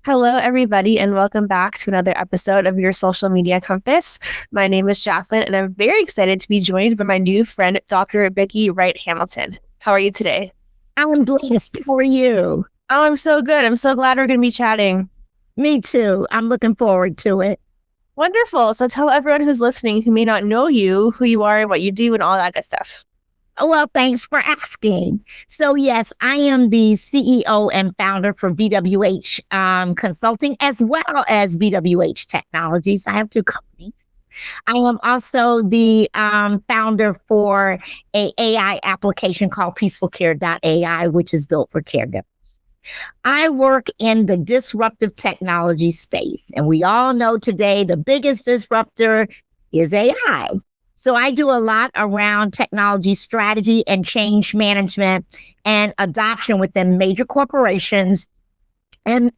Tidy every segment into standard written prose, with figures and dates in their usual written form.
Hello, everybody, and welcome back to another episode of your Social Media Compass. My name is Jacqueline, and I'm very excited to be joined by my new friend, Dr. Vicki Wright Hamilton. How are you today? I'm blessed. How are you? Oh, I'm so good. I'm so glad we're going to be chatting. Me too. I'm looking forward to it. Wonderful. So tell everyone who's listening who may not know you, who you are and what you do and all that good stuff. Well, thanks for asking. So, yes, I am the CEO and founder for VWH Consulting as well as VWH Technologies. I have two companies. I am also the founder for a AI application called peacefulcare.ai, which is built for caregivers. I work in the disruptive technology space, and we all know today the biggest disruptor is AI. So I do a lot around technology strategy and change management and adoption within major corporations and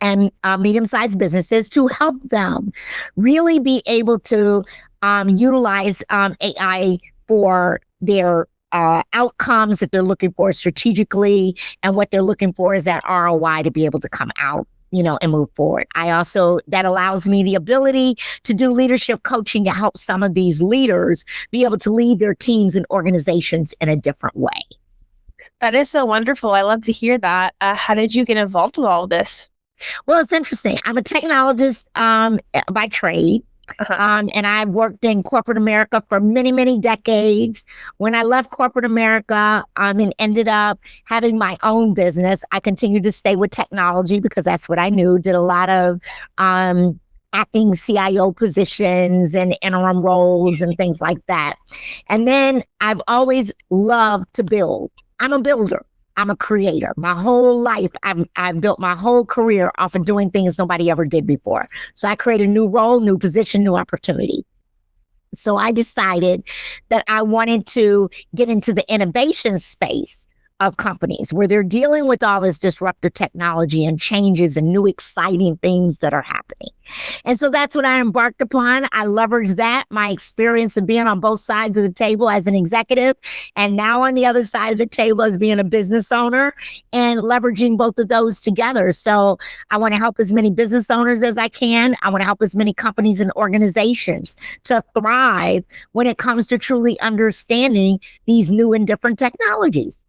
medium-sized businesses to help them really be able to utilize AI for their outcomes that they're looking for strategically, and what they're looking for is that ROI to be able to come out, and move forward. That allows me the ability to do leadership coaching to help some of these leaders be able to lead their teams and organizations in a different way. That is so wonderful. I love to hear that. How did you get involved with all of this? Well, it's interesting. I'm a technologist by trade. And I worked in corporate America for many, many decades. When I left corporate America and ended up having my own business, I continued to stay with technology because that's what I knew. Did a lot of acting CIO positions and interim roles and things like that. And then I've always loved to build. I'm a builder. I'm a creator. My whole life, I've built my whole career off of doing things nobody ever did before. So I created a new role, new position, new opportunity. So I decided that I wanted to get into the innovation space of companies where they're dealing with all this disruptive technology and changes and new exciting things that are happening. And so that's what I embarked upon. I leveraged that, my experience of being on both sides of the table as an executive, and now on the other side of the table as being a business owner, and leveraging both of those together. So I want to help as many business owners as I can. I want to help as many companies and organizations to thrive when it comes to truly understanding these new and different technologies.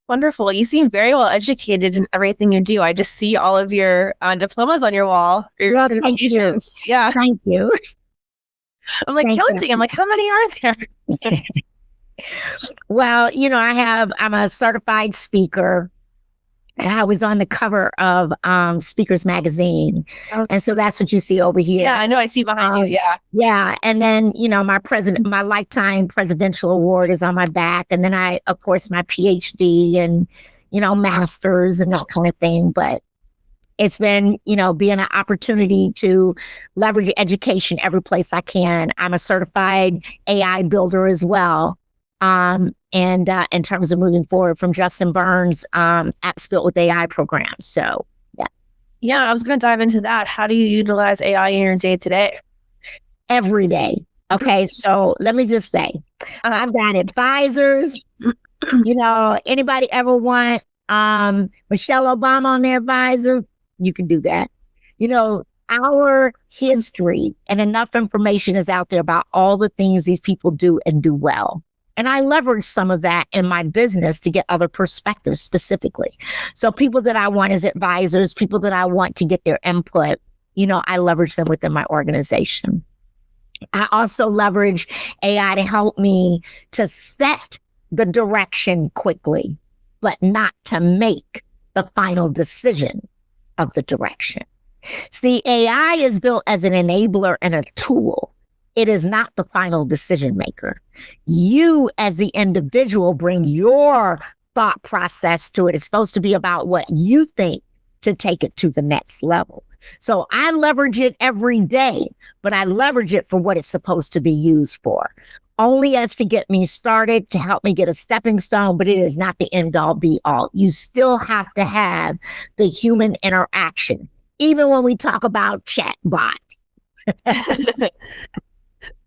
Wonderful. You seem very well educated in everything you do. I just see all of your diplomas on your wall. Well, thank you. Yeah. Thank you. I'm like counting. I'm like, how many are there? Well, I'm a certified speaker. And I was on the cover of Speakers Magazine. Okay. And so that's what you see over here. Yeah, I know. I see behind you. Yeah. Yeah. And then, my lifetime presidential award is on my back. And then of course, my PhD and, masters and that kind of thing. But it's been, being an opportunity to leverage education every place I can. I'm a certified AI builder as well. And in terms of moving forward from Justin Burns' Apps Built with AI program. So, yeah. Yeah, I was going to dive into that. How do you utilize AI in your day to day? Every day. Okay, so let me just say, I've got advisors. Anybody ever want Michelle Obama on their advisor? You can do that. Our history and enough information is out there about all the things these people do and do well. And I leverage some of that in my business to get other perspectives specifically. So people that I want as advisors, people that I want to get their input, I leverage them within my organization. I also leverage AI to help me to set the direction quickly, but not to make the final decision of the direction. See, AI is built as an enabler and a tool. It is not the final decision maker. You as the individual bring your thought process to it. It's supposed to be about what you think to take it to the next level. So I leverage it every day, but I leverage it for what it's supposed to be used for. Only as to get me started, to help me get a stepping stone, but it is not the end all be all. You still have to have the human interaction, even when we talk about chat bots.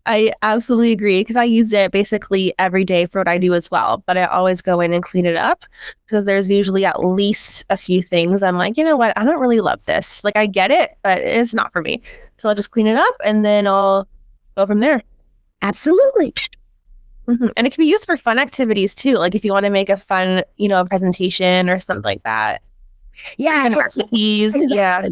I absolutely agree because I use it basically every day for what I do as well. But I always go in and clean it up because there's usually at least a few things I'm like, you know what? I don't really love this. Like I get it, but it's not for me. So I'll just clean it up and then I'll go from there. Absolutely. And it can be used for fun activities too. Like if you want to make a fun, presentation or something like that. Yeah. And recipes. Exactly. Yeah.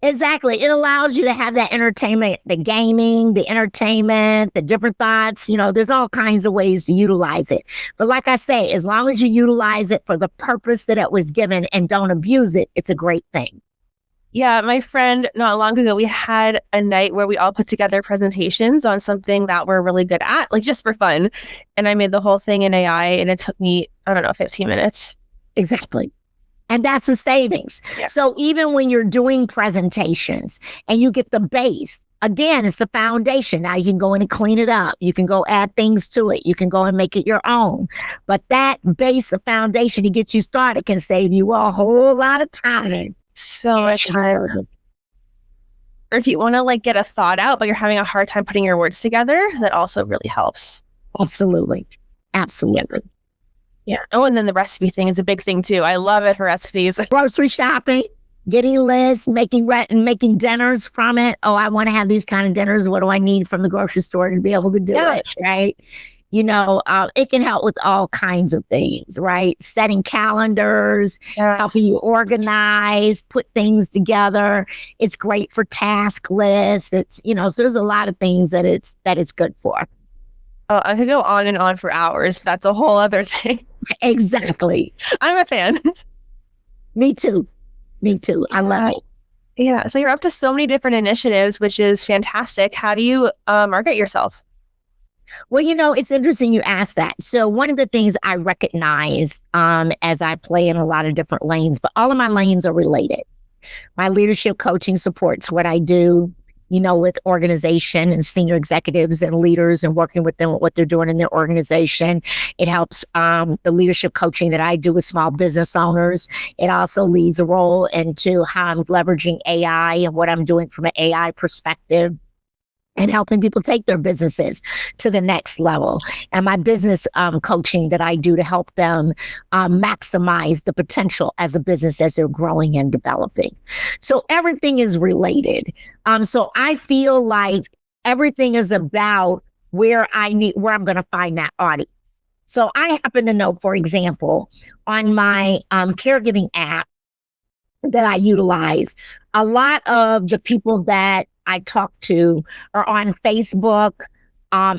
Exactly. It allows you to have that entertainment, the gaming, the entertainment, the different thoughts. There's all kinds of ways to utilize it. But like I say, as long as you utilize it for the purpose that it was given and don't abuse it, it's a great thing. Yeah, my friend, not long ago, we had a night where we all put together presentations on something that we're really good at, like just for fun. And I made the whole thing in AI and it took me, I don't know, 15 minutes. Exactly. And that's the savings. Yeah. So even when you're doing presentations and you get the base, again, it's the foundation. Now you can go in and clean it up. You can go add things to it. You can go and make it your own. But that base of foundation to get you started can save you a whole lot of time. So much time. Or if you want to get a thought out, but you're having a hard time putting your words together, that also really helps. Absolutely. Absolutely. Yeah. Oh, and then the recipe thing is a big thing too. I love it for recipes. Grocery shopping, getting lists, making dinners from it. Oh, I want to have these kind of dinners. What do I need from the grocery store to be able to do it? Right. It can help with all kinds of things, right? Setting calendars, helping you organize, put things together. It's great for task lists. It's, so there's a lot of things that it's good for. Oh, I could go on and on for hours. That's a whole other thing. Exactly. I'm a fan. Me too. I love it. Yeah. So you're up to so many different initiatives, which is fantastic. How do you market yourself? Well, it's interesting you asked that. So one of the things I recognize as I play in a lot of different lanes, but all of my lanes are related. My leadership coaching supports what I do, with organization and senior executives and leaders and working with them, what they're doing in their organization. It helps the leadership coaching that I do with small business owners. It also leads a role into how I'm leveraging AI and what I'm doing from an AI perspective, and helping people take their businesses to the next level. And my business coaching that I do to help them maximize the potential as a business as they're growing and developing. So everything is related. So I feel like everything is about where I'm going to find that audience. So I happen to know, for example, on my caregiving app that I utilize, a lot of the people that I talk to are on Facebook,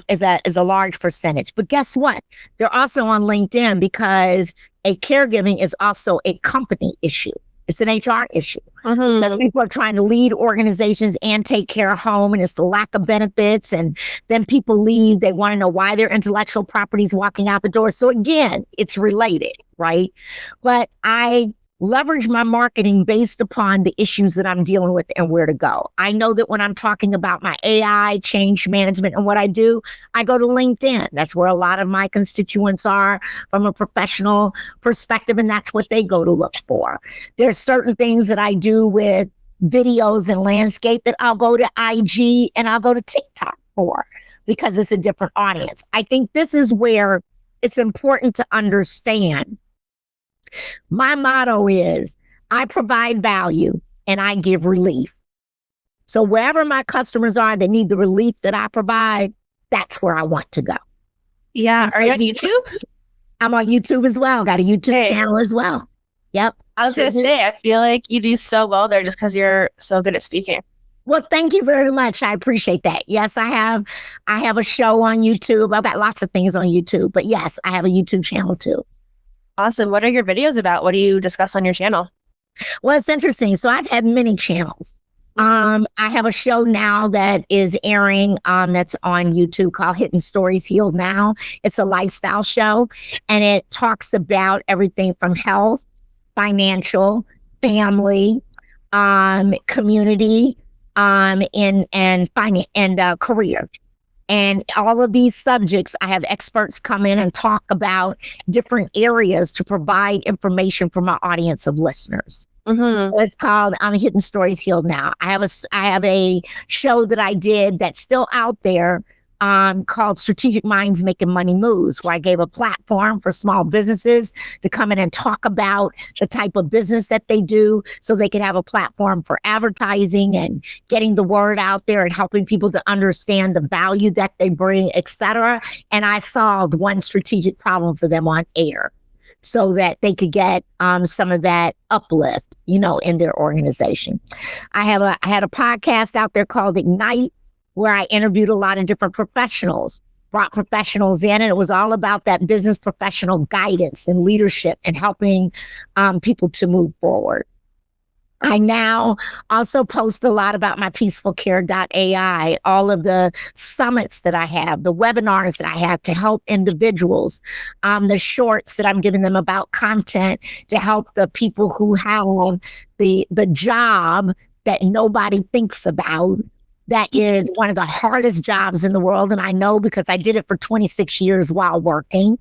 is a large percentage. But guess what? They're also on LinkedIn because a caregiving is also a company issue. It's an HR issue. Because people are trying to lead organizations and take care of home, and it's the lack of benefits. And then people leave. They want to know why their intellectual property is walking out the door. So again, it's related, right? But I leverage my marketing based upon the issues that I'm dealing with and where to go. I know that when I'm talking about my AI, change management, and what I do, I go to LinkedIn. That's where a lot of my constituents are from a professional perspective, and that's what they go to look for. There's certain things that I do with videos and landscape that I'll go to IG and I'll go to TikTok for, because it's a different audience. I think this is where it's important to understand. My motto is I provide value and I give relief. So wherever my customers are that need the relief that I provide, that's where I want to go. Yeah. Are you on YouTube? I'm on YouTube as well. Got a YouTube channel as well. Yep. I was going to say, I feel like you do so well there just because you're so good at speaking. Well, thank you very much. I appreciate that. Yes, I have a show on YouTube. I've got lots of things on YouTube, but yes, I have a YouTube channel too. Awesome. What are your videos about? What do you discuss on your channel? Well, it's interesting. So I've had many channels. I have a show now that is airing that's on YouTube called Hidden Stories Healed Now. It's a lifestyle show, and it talks about everything from health, financial, family, community, and finance and career. And all of these subjects, I have experts come in and talk about different areas to provide information for my audience of listeners. So it's called Hidden Stories Healed Now. I have a show that I did that's still out there called Strategic Minds Making Money Moves, where I gave a platform for small businesses to come in and talk about the type of business that they do so they could have a platform for advertising and getting the word out there and helping people to understand the value that they bring, etc. And I solved one strategic problem for them on air so that they could get some of that uplift, in their organization. I had a podcast out there called Ignite, where I interviewed a lot of different professionals, brought professionals in, and it was all about that business professional guidance and leadership and helping people to move forward. I now also post a lot about my peacefulcare.ai, all of the summits that I have, the webinars that I have to help individuals, the shorts that I'm giving them about content to help the people who have the job that nobody thinks about. That is one of the hardest jobs in the world. And I know because I did it for 26 years while working,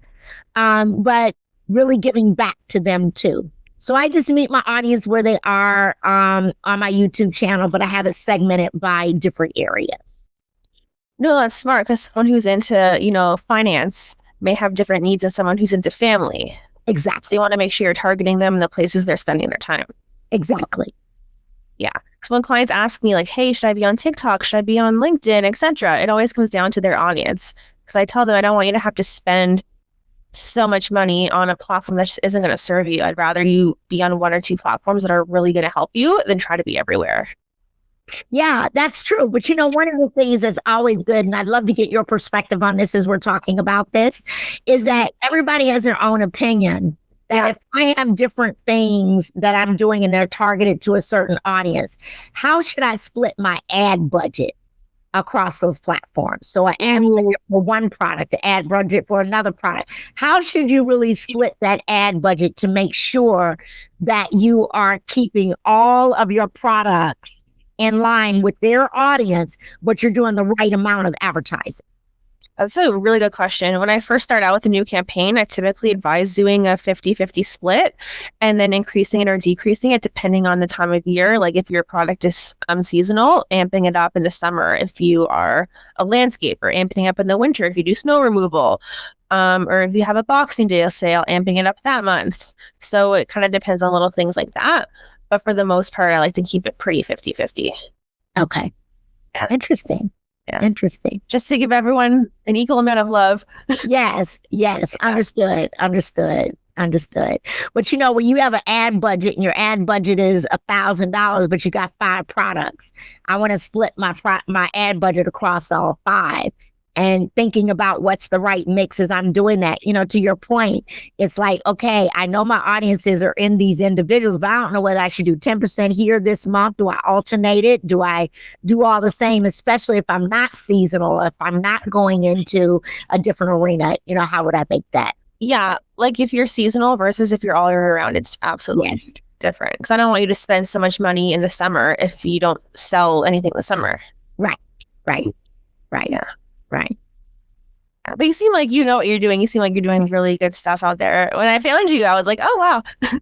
but really giving back to them too. So I just meet my audience where they are on my YouTube channel, but I have it segmented by different areas. No, that's smart because someone who's into, finance may have different needs than someone who's into family. Exactly. So you want to make sure you're targeting them in the places they're spending their time. Exactly. Yeah. So when clients ask me like, hey, should I be on TikTok? Should I be on LinkedIn, etc.? It always comes down to their audience because I tell them I don't want you to have to spend so much money on a platform that just isn't going to serve you. I'd rather you be on one or two platforms that are really going to help you than try to be everywhere. Yeah, that's true. But one of the things that's always good, and I'd love to get your perspective on this as we're talking about this, is that everybody has their own opinion. That if I have different things that I'm doing and they're targeted to a certain audience, how should I split my ad budget across those platforms? So an ad budget for one product, an ad budget for another product. How should you really split that ad budget to make sure that you are keeping all of your products in line with their audience, but you're doing the right amount of advertising? That's a really good question. When I first start out with a new campaign, I typically advise doing a 50-50 split and then increasing it or decreasing it depending on the time of year. Like if your product is seasonal, amping it up in the summer. If you are a landscaper, amping it up in the winter. If you do snow removal, or if you have a Boxing Day sale, amping it up that month. So it kind of depends on little things like that. But for the most part, I like to keep it pretty 50-50. Okay. Yeah. Interesting. Yeah. Interesting. Just to give everyone an equal amount of love. Yes. Understood. But when you have an ad budget and your ad budget is $1,000, but you got 5 products, I want to split my ad budget across all 5. And thinking about what's the right mix as I'm doing that, to your point, it's like, okay, I know my audiences are in these individuals, but I don't know whether I should do 10% here this month. Do I alternate it? Do I do all the same, especially if I'm not seasonal, if I'm not going into a different arena, how would I make that? Yeah. Like if you're seasonal versus if you're all year round, it's absolutely different. Because I don't want you to spend so much money in the summer if you don't sell anything in the summer. Right. Yeah. Right. But you seem like you know what you're doing. You seem like you're doing really good stuff out there. When I found you, I was like, oh, wow.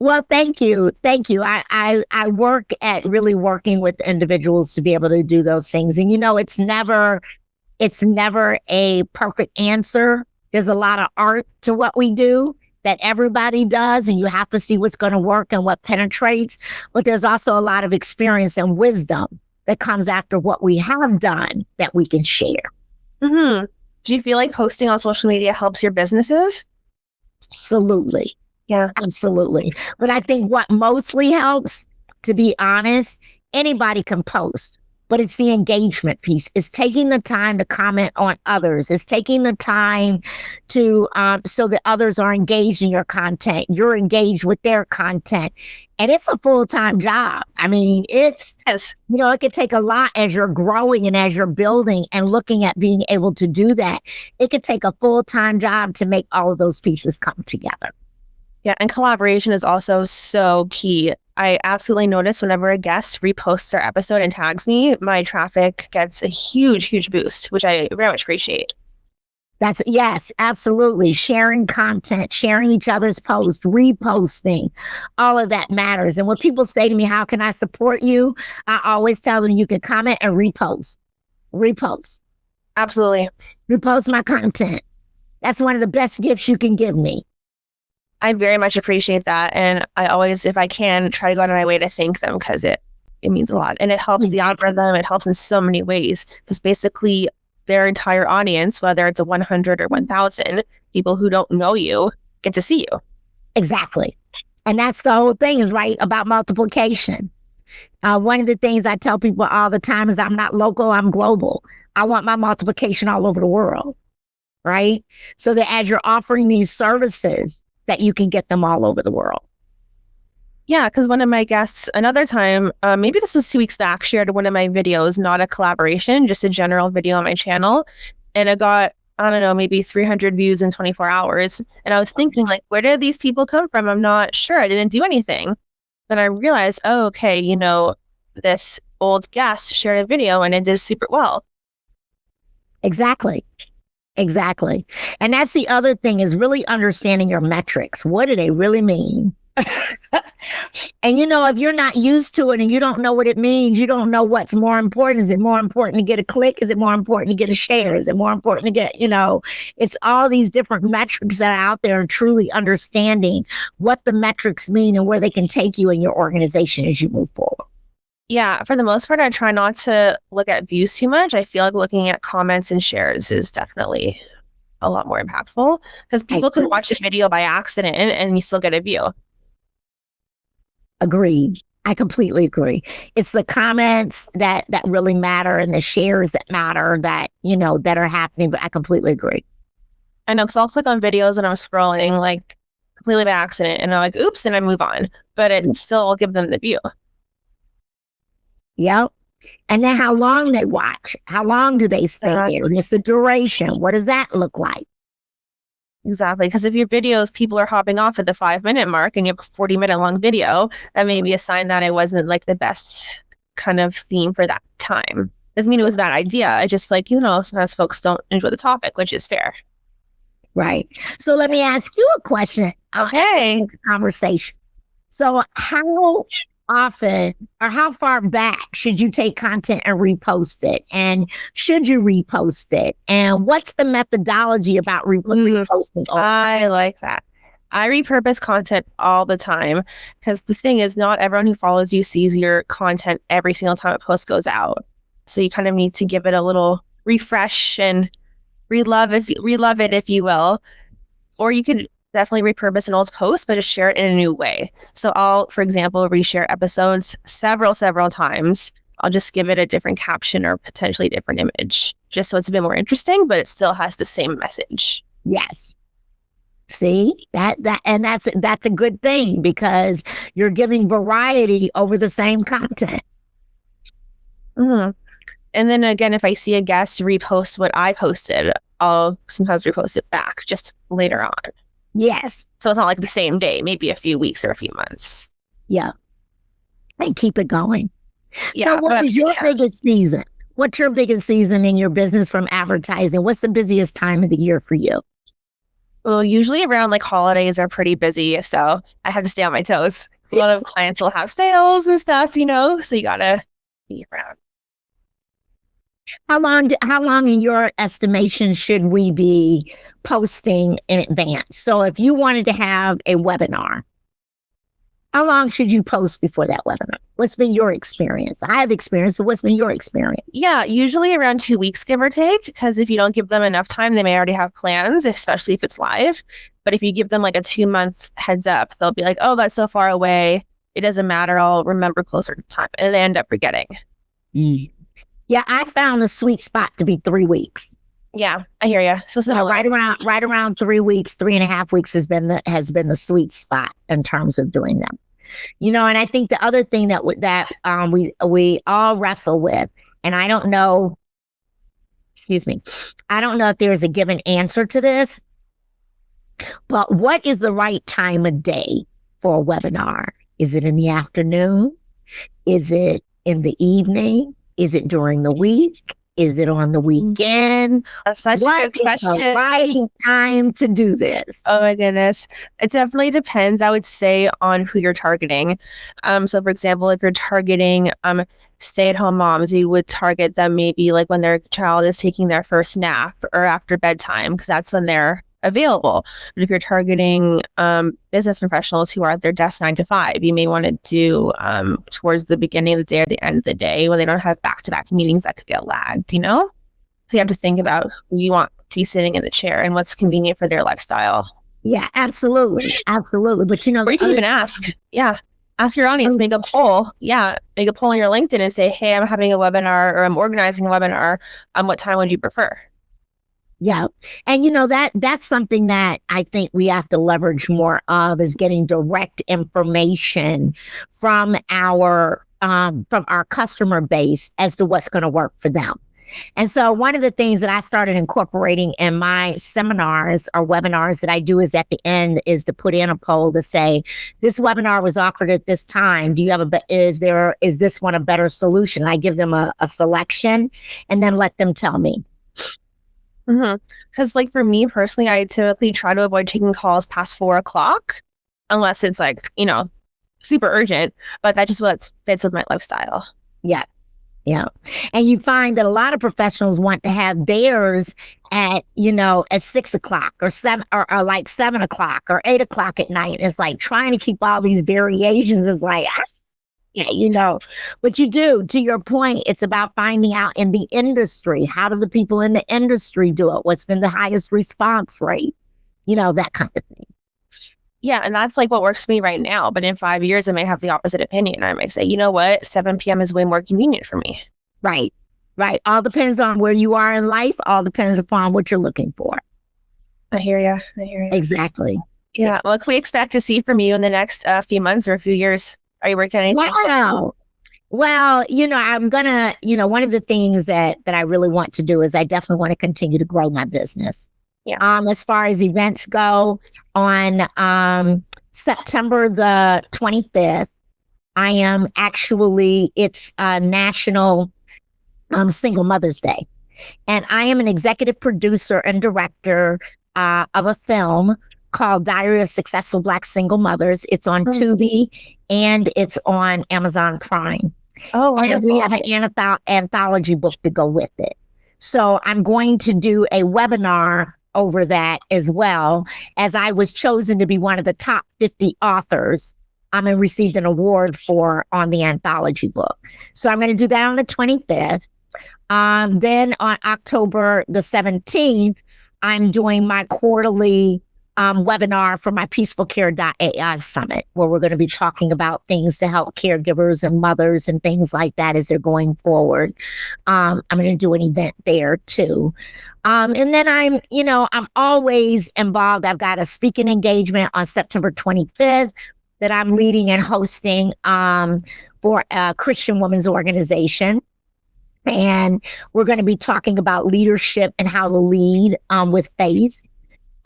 Well, thank you. I work at really working with individuals to be able to do those things. And, it's never a perfect answer. There's a lot of art to what we do that everybody does, and you have to see what's going to work and what penetrates. But there's also a lot of experience and wisdom that comes after what we have done that we can share. Mm-hmm. Do you feel like posting on social media helps your businesses? Absolutely. Yeah, absolutely. But I think what mostly helps, to be honest, anybody can post, but it's the engagement piece. It's taking the time to comment on others. It's taking the time to, so that others are engaged in your content. You're engaged with their content. And it's a full-time job. I mean, it could take a lot as you're growing and as you're building and looking at being able to do that. It could take a full-time job to make all of those pieces come together. Yeah, and collaboration is also so key. I absolutely notice whenever a guest reposts their episode and tags me, my traffic gets a huge, huge boost, which I very much appreciate. Yes, absolutely. Sharing content, sharing each other's posts, reposting, all of that matters. And when people say to me, how can I support you? I always tell them you can comment and repost. Absolutely. Repost my content. That's one of the best gifts you can give me. I very much appreciate that. And I always, if I can, try to go out of my way to thank them because it means a lot. And it helps the algorithm. It helps in so many ways because basically their entire audience, whether it's a 100 or 1,000 people who don't know you, get to see you. Exactly. And that's the whole thing is right about multiplication. One of the things I tell people all the time is I'm not local, I'm global. I want my multiplication all over the world, right? So that as you're offering these services, that you can get them all over the world. Yeah, because one of my guests, another time, maybe this was 2 weeks back, shared one of my videos, not a collaboration, just a general video on my channel. And it got, I don't know, maybe 300 views in 24 hours. And I was thinking, like, where did these people come from? I'm not sure. I didn't do anything. Then I realized, oh, okay, this old guest shared a video and it did super well. Exactly. Exactly. And that's the other thing is really understanding your metrics. What do they really mean? And if you're not used to it and you don't know what it means, you don't know what's more important. Is it more important to get a click? Is it more important to get a share? Is it more important to get, it's all these different metrics that are out there and truly understanding what the metrics mean and where they can take you in your organization as you move forward. Yeah, for the most part, I try not to look at views too much. I feel like looking at comments and shares is definitely a lot more impactful because people could watch a video by accident and you still get a view. Agreed. I completely agree. It's the comments that really matter and the shares that matter that, that are happening. But I completely agree. I know because I'll click on videos and I'm scrolling like completely by accident and I'm like, oops, and I move on. But it still will give them the view. Yep. And then how long they watch. How long do they stay there? And it's the duration. What does that look like? Exactly. Because if your videos, people are hopping off at the 5-minute mark and you have a 40-minute long video, that may be a sign that it wasn't like the best kind of theme for that time. Doesn't mean it was a bad idea. I just like, sometimes folks don't enjoy the topic, which is fair. Right. So let me ask you a question. Okay. Conversation. So how often or how far back should you take content and repost it? And should you repost it? And what's the methodology about reposting? I like that. I repurpose content all the time because the thing is not everyone who follows you sees your content every single time a post goes out. So you kind of need to give it a little refresh and relove it, if you will. Or you could definitely repurpose an old post, but just share it in a new way. So I'll, for example, reshare episodes several times. I'll just give it a different caption or potentially a different image, just so it's a bit more interesting, but it still has the same message. Yes. See, that's a good thing because you're giving variety over the same content. Mm-hmm. And then again, if I see a guest repost what I posted, I'll sometimes repost it back just later on. Yes. So it's not like the same day, maybe a few weeks or a few months. Yeah. And keep it going. Yeah. So what is your biggest season? What's your biggest season in your business from advertising? What's the busiest time of the year for you? Well, usually around like holidays are pretty busy. So I have to stay on my toes. A lot of clients will have sales and stuff, so you got to be around. How long in your estimation should we be posting in advance? So if you wanted to have a webinar, how long should you post before that webinar? What's been your experience? I have experience, but what's been your experience? Yeah, usually around 2 weeks, give or take, because if you don't give them enough time, they may already have plans, especially if it's live. But if you give them like a 2-month heads up, they'll be like, oh, that's so far away. It doesn't matter. I'll remember closer to time. And they end up forgetting. Yeah, I found a sweet spot to be 3 weeks. Yeah, I hear you. So right around 3 weeks, 3.5 weeks has been the sweet spot in terms of doing them. And I think the other thing that we all wrestle with, and I don't know if there's a given answer to this, but what is the right time of day for a webinar? Is it in the afternoon? Is it in the evening? Is it during the week? Is it on the weekend? That's such a What good is the question. right time to do this? Oh my goodness. It definitely depends, I would say, on who you're targeting. So for example, if you're targeting stay-at-home moms, you would target them maybe like when their child is taking their first nap or after bedtime, because that's when they're available. But if you're targeting business professionals who are at their desk 9 to 5, you may want to do towards the beginning of the day or the end of the day when they don't have back-to-back meetings that could get lagged, you know? So you have to think about who you want to be sitting in the chair and what's convenient for their lifestyle. Yeah, absolutely. Absolutely. But you know, Or you can even ask. Yeah. Ask your audience, make a poll. Yeah. Make a poll on your LinkedIn and say, hey, I'm having a webinar or I'm organizing a webinar. What time would you prefer? yeah. And you know, that's something that I think we have to leverage more of, is getting direct information from our customer base as to what's going to work for them. And so one of the things that I started incorporating in my seminars or webinars that I do is at the end is to put in a poll to say, this webinar was offered at this time. Do you have is this one a better solution? I give them a selection and then let them tell me. Because like for me personally, I typically try to avoid taking calls past 4 o'clock unless it's like, you know, super urgent, but that just what fits with my lifestyle. Yeah. Yeah. And you find that a lot of professionals want to have theirs at, you know, at 6 o'clock or 7 or like 7 o'clock or 8 o'clock at night. It's like trying to keep all these variations is like, yeah, you know, but you do, to your point, it's about finding out in the industry, how do the people in the industry do it? What's been the highest response rate? You know, that kind of thing. Yeah, and that's like what works for me right now. But in 5 years, I may have the opposite opinion. I might say, you know what, 7 p.m. is way more convenient for me. Right, right. All depends on where you are in life. All depends upon what you're looking for. I hear you. I hear you. Exactly. Yeah. What can we expect to see from you in the next few months or a few years? Are you working on anything? Wow. Well, you know, I'm gonna, you know, one of the things that I really want to do is I definitely want to continue to grow my business. Yeah. As far as events go, on September the 25th, I am actually, it's National Single Mother's Day. And I am an executive producer and director of a film called Diary of Successful Black Single Mothers. It's on Tubi and it's on Amazon Prime. Oh, wonderful. And we have an anthology book to go with it. So I'm going to do a webinar over that as well, as I was chosen to be one of the top 50 authors and received an award on the anthology book. So I'm going to do that on the 25th. Then on October the 17th, I'm doing my quarterly webinar for my peacefulcare.ai summit, where we're going to be talking about things to help caregivers and mothers and things like that as they're going forward. I'm going to do an event there too. And then I'm always involved. I've got a speaking engagement on September 25th that I'm leading and hosting for a Christian women's organization. And we're going to be talking about leadership and how to lead with faith.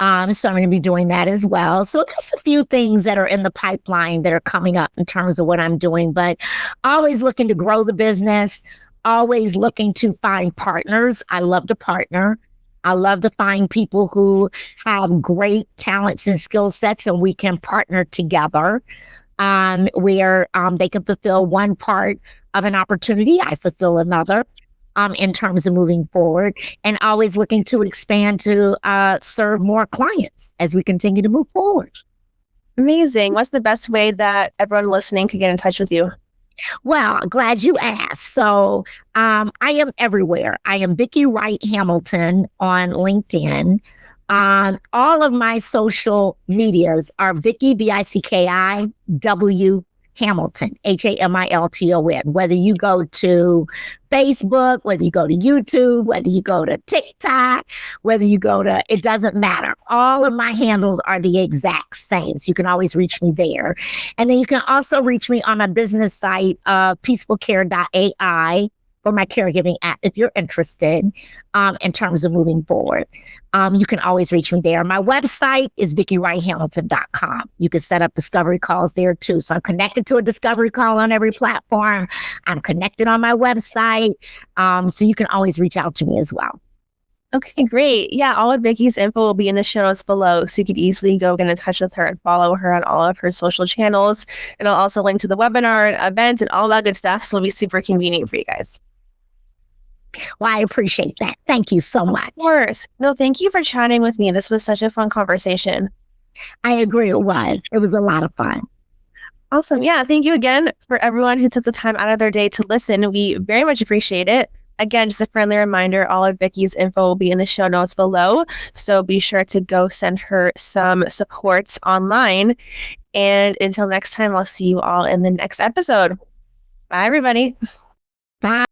So I'm going to be doing that as well. So just a few things that are in the pipeline that are coming up in terms of what I'm doing, but always looking to grow the business, always looking to find partners. I love to partner. I love to find people who have great talents and skill sets, and we can partner together where they can fulfill one part of an opportunity. I fulfill another. In terms of moving forward, and always looking to expand to serve more clients as we continue to move forward. Amazing. What's the best way that everyone listening could get in touch with you? Well, glad you asked. So I am everywhere. I am Vicki Wright Hamilton on LinkedIn. All of my social medias are Vicki, VICKIW Hamilton, HAMILTON. Whether you go to Facebook, whether you go to YouTube, whether you go to TikTok, whether you go to, it doesn't matter. All of my handles are the exact same. So you can always reach me there. And then you can also reach me on my business site, peacefulcare.ai. for my caregiving app if you're interested in terms of moving forward. You can always reach me there. My website is VickiWrightHamilton.com. You can set up discovery calls there too. So I'm connected to a discovery call on every platform. I'm connected on my website. So you can always reach out to me as well. Okay, great. Yeah, all of Vicki's info will be in the show notes below, so you could easily go get in touch with her and follow her on all of her social channels. And I'll also link to the webinar and events and all that good stuff, so it'll be super convenient for you guys. Well, I appreciate that. Thank you so much. Of course. No, thank you for chatting with me. This was such a fun conversation. I agree. It was. It was a lot of fun. Awesome. Yeah, thank you again for everyone who took the time out of their day to listen. We very much appreciate it. Again, just a friendly reminder, all of Vicki's info will be in the show notes below. So be sure to go send her some supports online. And until next time, I'll see you all in the next episode. Bye, everybody. Bye.